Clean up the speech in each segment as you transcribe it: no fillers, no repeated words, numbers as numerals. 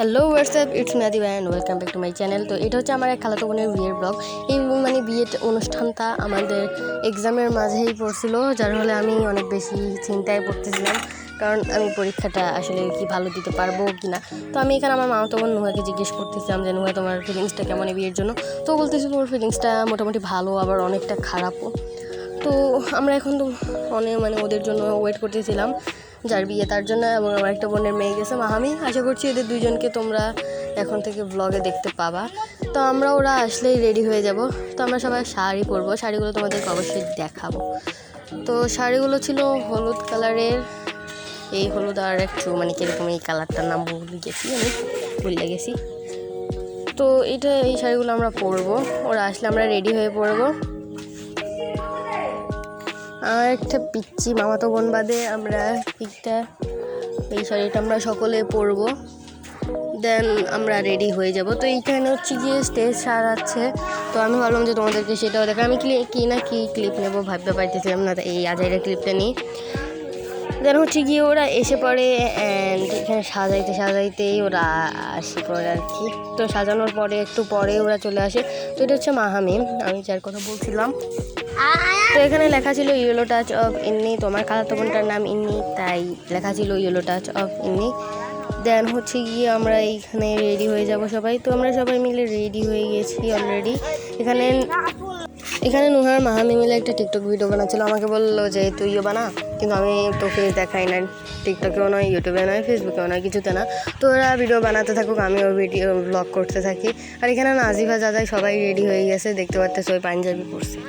Hello WhatsApp, it's me Adiba and welcome back to my channel. তো এটা হচ্ছে আমার এক খালাতো বোনের বিয়ের ব্লগ। এই বিয়ের অনুষ্ঠানটা আমাদের এক্সামের মাঝেই পড়ছিল, যার ফলে আমি অনেক বেশি চিন্তায় পড়তেছিলাম, কারণ আমি পরীক্ষাটা আসলে কি ভালো দিতে পারবো কি না। তো আমি এখানে আমার মামাতো বোন নুহাকে জিজ্ঞেস করতেছিলাম যে নুহা, তোমার ফিলিংসটা কেমন এই বিয়ের জন্য? তো বলতেছিল ওর ফিলিংসটা মোটামুটি ভালো, আবার অনেকটা খারাপও। তো আমরা এখন তো ওদের জন্য ওয়েট করতেছিলাম, যার বিয়ে তার জন্য। এবং আমার একটা বোনের মেয়ে গেছে মাহামি, আশা করছি এদের দুইজনকে তোমরা এখন থেকে ব্লগে দেখতে পাবা। তো ওরা আসলেই রেডি হয়ে যাব। তো আমরা সবাই শাড়ি পরবো, শাড়িগুলো তোমাদেরকে অবশ্যই দেখাবো। তো শাড়িগুলো ছিল হলুদ কালারের, এই হলুদ আর একটু কীরকম এই কালারটার নাম ভুলে গেছি। তো এই শাড়িগুলো আমরা পরবো, ওরা আসলে আমরা রেডি হয়ে পরবো। আর একটা পিচ্ছি মামাতো বোন বাদে আমরা এই শাড়িটা আমরা সকলে পরবো, দেন আমরা রেডি হয়ে যাব। তো এইখানে হচ্ছে গিয়ে স্টেজ সারাচ্ছে। তো আমি ভাবলাম যে তোমাদেরকে সেটাও দেখা। আমি কি ক্লিপ নেবো ভাবতে পারতেছিলাম না, এই আজাইরা ক্লিপটা নিই। দেন হচ্ছে গিয়ে ওরা এসে পড়ে, অ্যান্ড এখানে সাজাইতেই ওরা আসে পড়ে আর কি। তো সাজানোর পরে একটু পরে ওরা চলে আসে। তো এটা হচ্ছে মাহামি, আমি যার কথা বলছিলাম। তো এখানে লেখা ছিল ইয়েলো টাচ অফ ইন্নি, তোমার খালাতো বোনটার নাম ইন্নি, তাই লেখা ছিল ইয়েলো টাচ অফ ইন্নি। দেন হচ্ছে গিয়ে আমরা এইখানে রেডি হয়ে যাব সবাই। তো আমরা সবাই মিলে রেডি হয়ে গেছি অলরেডি। এখানে নুহার মাহামি মিলে একটা টিকটক ভিডিও বানাচ্ছিল, আমাকে বললো যে তুইও বানা, কিন্তু আমি তোকে দেখাই না, টিকটকেও নয়, ইউটিউবে নয়, ফেসবুকেও নয়, কিছুতে না। তো ওরা ভিডিও বানাতে থাকুক, আমি ওর ভিডিও ব্লগ করতে থাকি। আর এখানে নাজিফা দাদাই সবাই রেডি হয়ে গেছে, দেখতে পারতেছে ওই পাঞ্জাবি পরছে।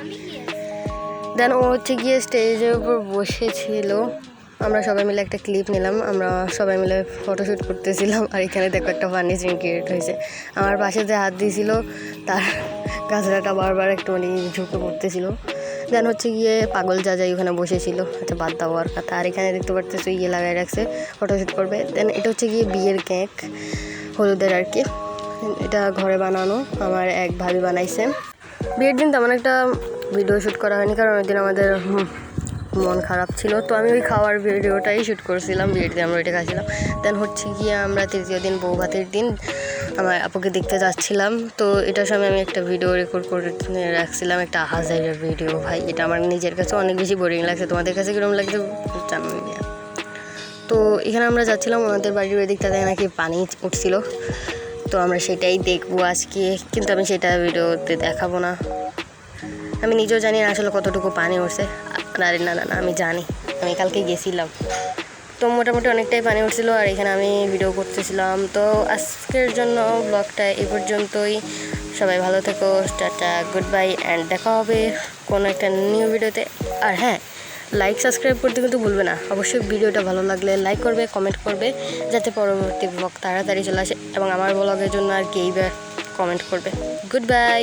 দেন ও হচ্ছে গিয়ে স্টেজের উপর বসেছিল, আমরা সবাই মিলে একটা ক্লিপ নিলাম, আমরা সবাই মিলে ফটোশ্যুট করতেছিলাম। আর এখানে দেখো একটা ফানি সিন ক্রিয়েট হয়েছে, আমার পাশে যে হাত দিয়েছিল তার গাছড়াটা বারবার একটু ঝুঁকে পড়তেছিল। দেন হচ্ছে গিয়ে পাগল যাই ওখানে বসেছিল, আচ্ছা বাদ দেওয়ার কথা। আর এখানে দেখতে পারতেছো লাগাই রাখছে, ফটোশ্যুট করবে। দেন এটা হচ্ছে গিয়ে বিয়ের কেক, হলুদের আর কি। এটা ঘরে বানানো, আমার এক ভাবি বানাইছে। বিয়ের দিন তেমন একটা ভিডিও শ্যুট করা হয়নি, কারণ ওই দিন আমাদের মন খারাপ ছিল। তো আমি ওই খাওয়ার ভিডিওটাই শ্যুট করছিলাম, বিয়ের দিন আমরা ওইটা খাচ্ছিলাম। দেন হচ্ছে গিয়ে আমরা তৃতীয় দিন বউ ভাতের দিন আমার আপুকে দেখতে যাচ্ছিলাম। তো এটার সময় আমি একটা ভিডিও রেকর্ড করে রাখছিলাম, একটা হাজারের ভিডিও। ভাই এটা আমার নিজের কাছে অনেক বেশি বোরিং লাগছে, তোমাদের কাছে কীরকম লাগছে জানি না। তো এখানে আমরা যাচ্ছিলাম, ওনাদের বাড়ির ওই দিকটাতে নাকি পানি উঠছিল, তো আমরা সেটাই দেখবো আজকে, কিন্তু আমি সেটা ভিডিওতে দেখাবো না। আমি নিজেও জানি না আসলে কতটুকু পানি উঠছে। না আমি জানি, আমি কালকে গেছিলাম, তো মোটামুটি অনেকটাই পানি উঠছিল। আর এখানে আমি ভিডিও করতেছিলাম। তো আজকের জন্য ব্লগটা এই পর্যন্তই। সবাই ভালো থেকো, টাটা, গুড বাই, অ্যান্ড দেখা হবে কোনো একটা নিউ ভিডিওতে। আর হ্যাঁ, লাইক সাবস্ক্রাইব করতে কিন্তু ভুলবে না। অবশ্যই ভিডিওটা ভালো লাগলে লাইক করবে, কমেন্ট করবে, যাতে পরবর্তী ব্লগ তাড়াতাড়ি চলে আসে। এবং আমার ব্লগের জন্য আর কেই কমেন্ট করবে। Good bye.